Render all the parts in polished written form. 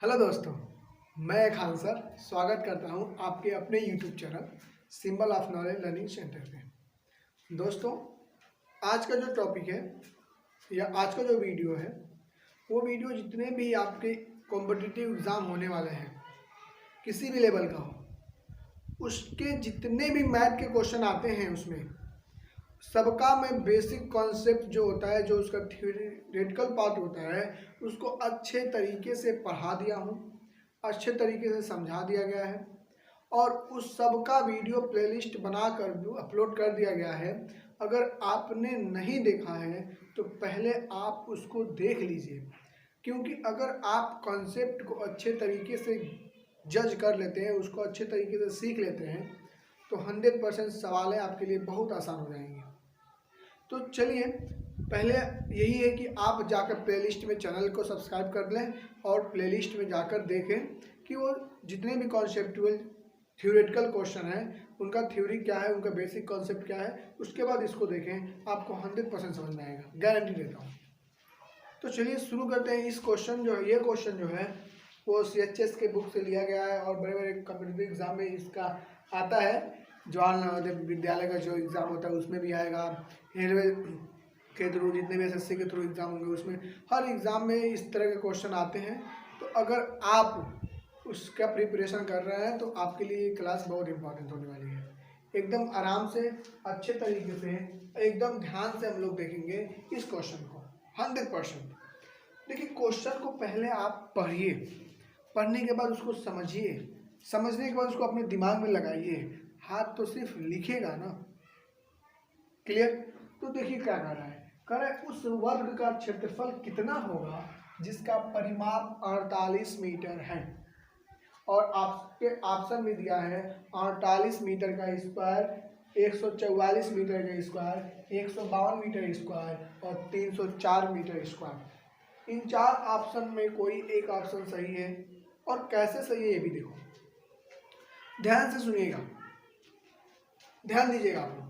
Hello दोस्तों, मैं Khan sir स्वागत करता हूं आपके अपने YouTube channel symbol of knowledge learning centre पे। दोस्तों, आज का जो टॉपिक है या आज का जो वीडियो है वो वीडियो जितने भी आपके कॉम्पिटिटिव एग्ज़ाम होने वाले हैं, किसी भी लेवल का हो, उसके जितने भी मैथ के क्वेश्चन आते हैं उसमें सबका मैं बेसिक कॉन्सेप्ट जो होता है, जो उसका थ्योरेटिकल पार्ट होता है, उसको अच्छे तरीके से पढ़ा दिया हूँ, अच्छे तरीके से समझा दिया गया है और उस सब का वीडियो प्लेलिस्ट बनाकर अपलोड कर दिया गया है। अगर आपने नहीं देखा है तो पहले आप उसको देख लीजिए, क्योंकि अगर आप कॉन्सेप्ट को अच्छे तरीके से जज कर लेते हैं, उसको अच्छे तरीके से सीख लेते हैं, तो 100% सवालें आपके लिए बहुत आसान हो जाएंगे। तो चलिए, पहले यही है कि आप जाकर प्लेलिस्ट में चैनल को सब्सक्राइब कर लें और प्लेलिस्ट में जाकर देखें कि वो जितने भी कॉन्सेप्चुअल थ्योरेटिकल क्वेश्चन है उनका थ्योरी क्या है, उनका बेसिक कॉन्सेप्ट क्या है, उसके बाद इसको देखें, आपको 100% समझ में आएगा, गारंटी देता हूँ। तो चलिए शुरू करते हैं। इस क्वेश्चन जो है, ये क्वेश्चन जो है वो CHS के बुक से लिया गया है और बड़े बड़े कॉम्पिटिटिव एग्जाम में इसका आता है। जवाहर नवोदय विद्यालय का जो एग्ज़ाम होता है उसमें भी आएगा, रेलवे के थ्रू जितने भी SSC के थ्रू एग्ज़ाम होंगे उसमें हर एग्ज़ाम में इस तरह के क्वेश्चन आते हैं। तो अगर आप उसका प्रिपरेशन कर रहे हैं तो आपके लिए ये क्लास बहुत इंपॉर्टेंट होने वाली है। एकदम आराम से, अच्छे तरीके से, एकदम ध्यान से हम लोग देखेंगे इस क्वेश्चन को 100%। देखिए, क्वेश्चन को पहले आप पढ़िए, पढ़ने के बाद उसको समझिए, समझने के बाद उसको अपने दिमाग में लगाइए। हाथ तो सिर्फ लिखेगा ना। क्लियर? तो देखिए क्या कर रहा है, कह रहा है उस वर्ग का क्षेत्रफल कितना होगा जिसका परिमाप 48 मीटर है, और आपके ऑप्शन में दिया है 48 मीटर का स्क्वायर, 144 मीटर का स्क्वायर, 152 मीटर स्क्वायर और 304 मीटर स्क्वायर। इन चार ऑप्शन में कोई एक ऑप्शन सही है, और कैसे सही है ये भी देखो, ध्यान से सुनिएगा, ध्यान दीजिएगा आप लोग।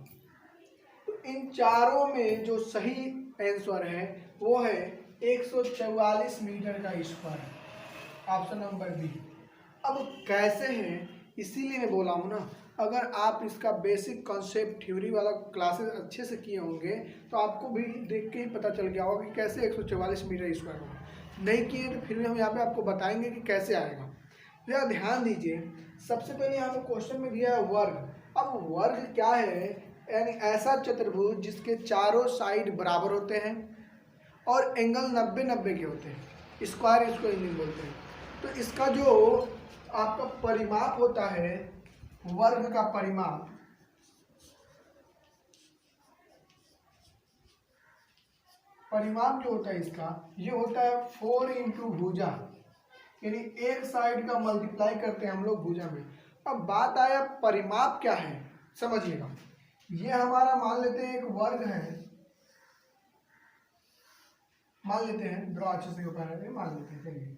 तो इन चारों में जो सही आंसर है वो है 144 मीटर का स्क्वायर, ऑप्शन नंबर बी। अब कैसे है, इसीलिए मैं बोला हूँ ना, अगर आप इसका बेसिक कॉन्सेप्ट थ्योरी वाला क्लासेस अच्छे से किए होंगे तो आपको भी देख के ही पता चल गया होगा कि कैसे 144 मीटर स्क्वायर होगा। नहीं किए तो फिर भी हम यहाँ पे आपको बताएंगे कि कैसे आएगा। जरा ध्यान दीजिए, सबसे पहले यहाँ पे क्वेश्चन में दिया है वर्ग। अब वर्ग क्या है, यानी ऐसा चतुर्भुज जिसके चारों साइड बराबर होते हैं और एंगल 90-90 के होते हैं, स्क्वायर इसको इंग्लिश बोलते हैं। तो इसका जो आपका परिमाप होता है, वर्ग का परिमाप, जो होता है इसका, ये होता है 4 इंटू भुजा, यानी एक साइड का मल्टीप्लाई करते हैं हम लोग भुजा में। अब बात आया परिमाप क्या है, समझिएगा। ये हमारा मान लेते हैं एक वर्ग है, मान लेते हैं, ड्रॉ अच्छे से होता है, मान लेते हैं। चलिए,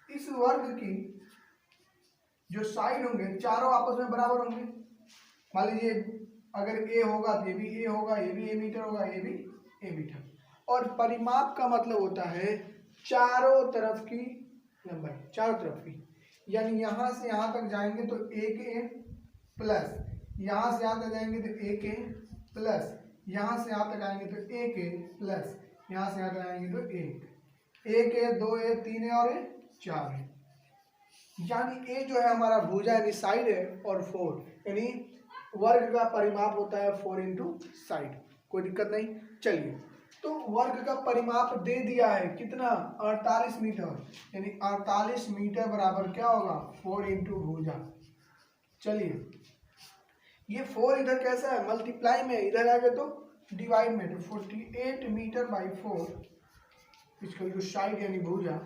इस वर्ग की जो साइड होंगे चारों आपस में बराबर होंगे। मान लीजिए अगर ए होगा तो ये भी ए होगा, ये भी ए मीटर होगा, ये भी ए मीटर। और परिमाप का मतलब होता है चारों तरफ की लंबाई, चारों तरफ की, यानी यहां से यहां तक जाएंगे तो 1a प्लस, यहां से यहां तक जाएंगे तो 1a प्लस, यहां से यहां तक आएंगे तो 1a प्लस, यहां से यहां तक आएंगे तो 1a 2a 3a और 4a। यानी ए जो है हमारा भुजा यानी साइड है, और 4 यानी वर्ग का परिमाप होता है 4 इंटू साइड। कोई दिक्कत नहीं। चलिए, तो वर्ग का परिमाप दे दिया है कितना, 48 मीटर, यानी 48 मीटर बराबर क्या होगा, 4 इंटू भुजा। चलिए, ये 4 इधर कैसा है, मल्टीप्लाई में, इधर आ गए तो डिवाइड में, तो 48 मीटर बाई 4, इसका जो साइड यानी भुजा,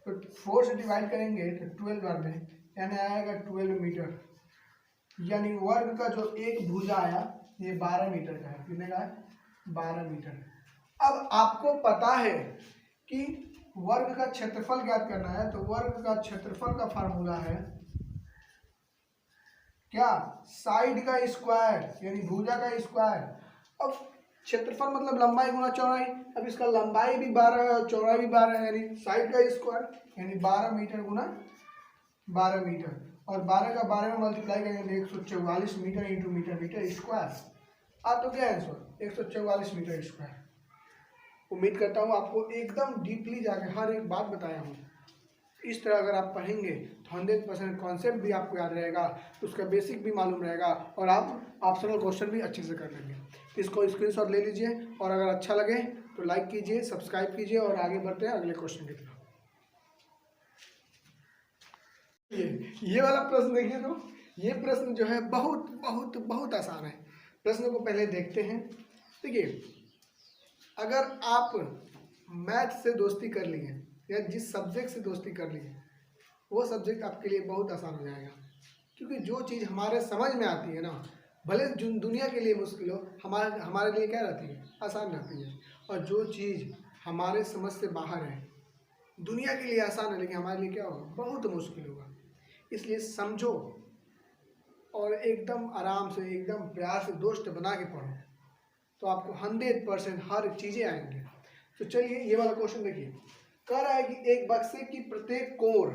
तो 4 से डिवाइड करेंगे तो 12 बार में, यानी आएगा 12 मीटर। यानी वर्ग का जो एक भुजा आया ये 12 मीटर का है। कितने का है, 12 मीटर। अब आपको पता है कि वर्ग का क्षेत्रफल ज्ञात करना है, तो वर्ग का क्षेत्रफल का फार्मूला है क्या, साइड का स्क्वायर यानी भुजा का स्क्वायर। अब क्षेत्रफल मतलब लंबाई गुना चौड़ाई। अब इसका लंबाई भी 12 है और चौड़ाई भी 12 है, यानी साइड का स्क्वायर, यानी 12 मीटर गुना 12 मीटर, और 12 का 12 में मल्टीप्लाई करेंगे 144 metre into metre metre square. तो क्या आंसर 144 मीटर स्क्वायर। उम्मीद करता हूँ आपको एकदम डीपली जाकर हर एक बात बताया हूँ। इस तरह अगर आप पढ़ेंगे तो 100% कॉन्सेप्ट भी आपको याद रहेगा, उसका बेसिक भी मालूम रहेगा, और आप ऑप्शनल क्वेश्चन भी अच्छे से कर लेंगे। इसको स्क्रीनशॉट ले लीजिए, और अगर अच्छा लगे तो लाइक कीजिए, सब्सक्राइब कीजिए, और आगे बढ़ते हैं अगले क्वेश्चन की तरफ। ये वाला प्रश्न देखिए, तो ये प्रश्न जो है बहुत बहुत बहुत आसान है। प्रश्न को पहले देखते हैं। देखिए, अगर आप मैथ से दोस्ती कर लिए या जिस सब्जेक्ट से दोस्ती कर लिए, वो सब्जेक्ट आपके लिए बहुत आसान हो जाएगा, क्योंकि जो चीज़ हमारे समझ में आती है ना, भले दुनिया के लिए मुश्किल हो, हमारे लिए क्या रहती है, आसान रहती है। और जो चीज़ हमारे समझ से बाहर है, दुनिया के लिए आसान है लेकिन हमारे लिए क्या होगा, बहुत मुश्किल होगा। इसलिए समझो और एकदम आराम से, एकदम प्यार से दोस्त बना के पढ़ो, तो आपको 100% हर चीज़ें आएंगे। तो चलिए ये वाला क्वेश्चन देखिए। कह रहा है कि एक बक्से की प्रत्येक कोर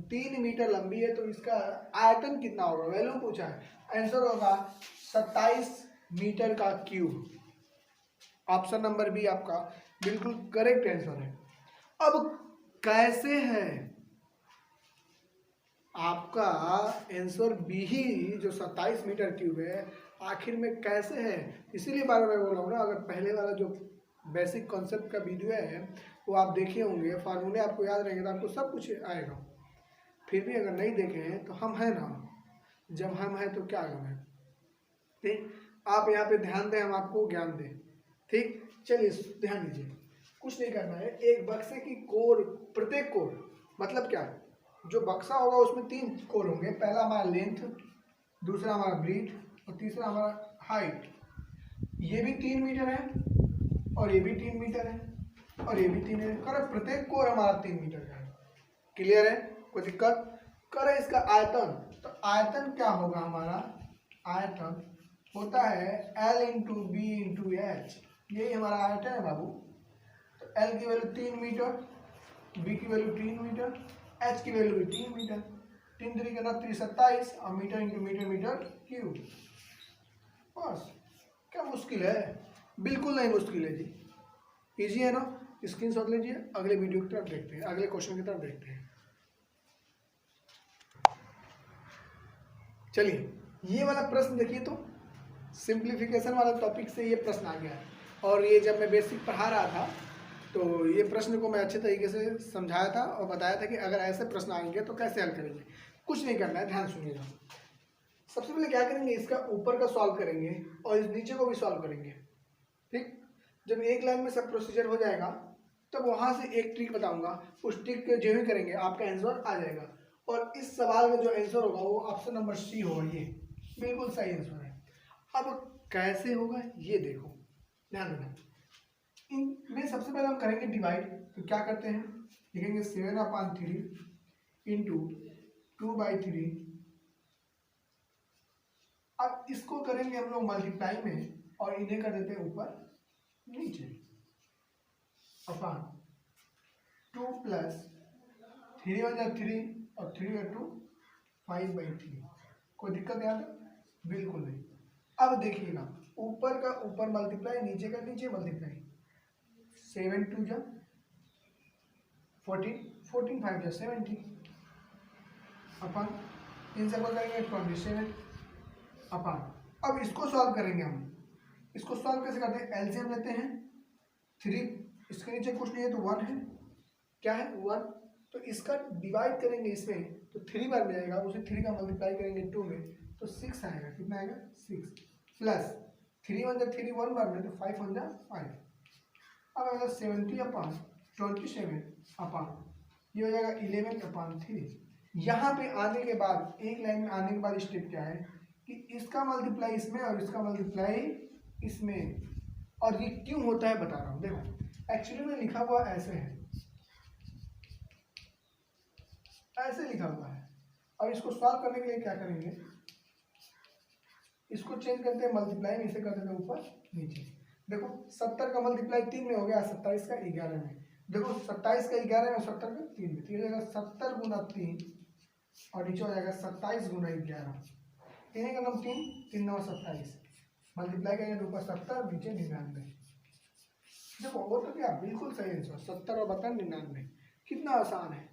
3 मीटर लंबी है, तो इसका आयतन कितना होगा, वैल्यू पूछा है। आंसर होगा 27 मीटर का क्यूब। ऑप्शन नंबर बी आपका बिल्कुल करेक्ट आंसर है। अब कैसे है आपका आंसर बी ही, जो 27 मीटर क्यूब है, आखिर में कैसे है, इसीलिए बार बार बोल रहा हूँ ना। अगर पहले वाला जो बेसिक कॉन्सेप्ट का वीडियो है वो आप देखे होंगे, फार्मूले आपको याद रहेंगे, तो आपको सब कुछ आएगा। फिर भी अगर नहीं देखे हैं तो हम हैं ना, जब हम हैं तो क्या गम है। ठीक, आप यहाँ पे ध्यान दें, हम आपको ज्ञान दें। ठीक, चलिए ध्यान दीजिए। कुछ नहीं करना है, एक बक्से की कोर, प्रत्येक कोर मतलब क्या, जो बक्सा होगा उसमें 3 कोर होंगे। पहला हमारा लेंथ, दूसरा हमारा ब्रीथ, और तीसरा हमारा हाइट। ये भी 3 मीटर है, और ये भी 3 मीटर है, और ये भी 3 है। कर प्रत्येक कोर हमारा 3 मीटर का है। क्लियर है, कोई दिक्कत। करें इसका आयतन, तो आयतन क्या होगा हमारा, आयतन होता है L into B into H. यही हमारा आयतन है बाबू। तो L की वैल्यू 3 मीटर, B की वैल्यू 3 मीटर, H की वैल्यू भी 3 मीटर। 3 3 का 27, और metre into metre metre cube. बस, क्या मुश्किल है, बिल्कुल नहीं मुश्किल है जी, इजी है ना। स्क्रीनशॉट लीजिए, अगले वीडियो की तरफ देखते हैं, अगले क्वेश्चन की तरफ देखते हैं। चलिए ये वाला प्रश्न देखिए, तो सिंप्लीफिकेशन वाला टॉपिक से ये प्रश्न आ गया है। और ये जब मैं बेसिक पढ़ा रहा था तो ये प्रश्न को मैं अच्छे तरीके से समझाया था और बताया था कि अगर ऐसे प्रश्न आएंगे तो कैसे हल करेंगे। कुछ नहीं करना है, ध्यान सुनिएगा। सबसे पहले क्या करेंगे, इसका ऊपर का सॉल्व करेंगे और इस नीचे को भी सॉल्व करेंगे। ठीक, जब एक लाइन में सब प्रोसीजर हो जाएगा तब वहाँ से एक ट्रिक बताऊंगा, उस ट्रिक के जो भी करेंगे आपका आंसर आ जाएगा। और इस सवाल का जो आंसर होगा वो ऑप्शन नंबर सी होगा, ये बिल्कुल सही आंसर है। अब कैसे होगा ये देखो, ध्यान देना। इनमें सबसे पहले हम करेंगे डिवाइड, तो क्या करते हैं, लिखेंगे 7/3 इंटू 2/3। अब इसको करेंगे हम लोग मल्टीप्लाई में, और इन्हें कर देते हैं ऊपर नीचे, अपॉन 2 प्लस 3 1 जा 3 और 3 और 2 5/3। कोई दिक्कत यहाँ पे, बिल्कुल नहीं। अब देखिएगा, ऊपर का ऊपर मल्टीप्लाई, नीचे का नीचे मल्टीप्लाई। 7 2 जा 14, 14 5 जा 70, अपन इन सबको करेंगे 27 अपन। अब इसको सॉल्व करेंगे हम। इसको सॉल्व कैसे करते हैं, एलसीएम लेते हैं। 3 इसके नीचे कुछ नहीं है तो 1 है, क्या है 1। तो इसका डिवाइड करेंगे इसमें तो 3 बार में आएगा, उसे 3 का मल्टीप्लाई करेंगे 2 में तो 6 आएगा। कितना आएगा 6, प्लस 3 1 जा 3 1 बार में तो 5 1 जा 5। अब आएगा 70/27 अपॉन, ये हो जाएगा 11/3। यहाँ पे आने के बाद, एक लाइन में आने के बाद स्टेप क्या है कि इसका मल्टीप्लाई इसमें और इसका मल्टीप्लाई इसमें। और ये क्यों होता है बता रहा हूँ, देखो एक्चुअली में लिखा हुआ ऐसे है, ऐसे लिखा हुआ है। अब इसको सॉल्व करने के लिए क्या करेंगे, इसको चेंज करते हैं मल्टीप्लाई में, इसे कर देते हैं ऊपर नीचे। देखो 70 का मल्टीप्लाई 3 में हो गया, 27 का 11 में। देखो 27 का 11 में, 70 का 3 में, तो ये हो जाएगा 70 गुना 3 और नीचे हो जाएगा 27 गुना 11। तीन का नाम 3, 3 9 27, मल्टीप्लाई करेंगे तो ऊपर 70 नीचे 99। देखो वो तो क्या बिल्कुल सही आंसर, 70 और बता 99। कितना आसान है।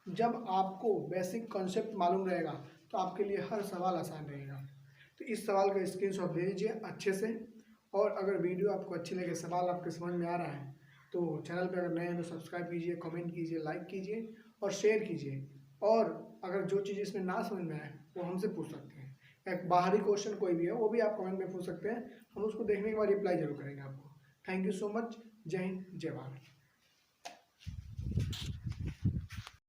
जब आपको बेसिक कॉन्सेप्ट मालूम रहेगा तो आपके लिए हर सवाल आसान रहेगा। तो इस सवाल का स्क्रीनशॉट ले लीजिए अच्छे से, और अगर वीडियो आपको अच्छी लगे, सवाल आपके समझ में आ रहा है, तो चैनल पर अगर नए हैं तो सब्सक्राइब कीजिए, कमेंट कीजिए, लाइक कीजिए और शेयर कीजिए। और अगर जो चीज़ इसमें ना समझ में आए वो हमसे पूछ सकते हैं। एक बाहरी क्वेश्चन कोई भी है वो भी आप कमेंट में पूछ सकते हैं, हम उसको देखने के बाद रिप्लाई जरूर करेंगे आपको। Thank you so much. जय हिंद, जय भारत।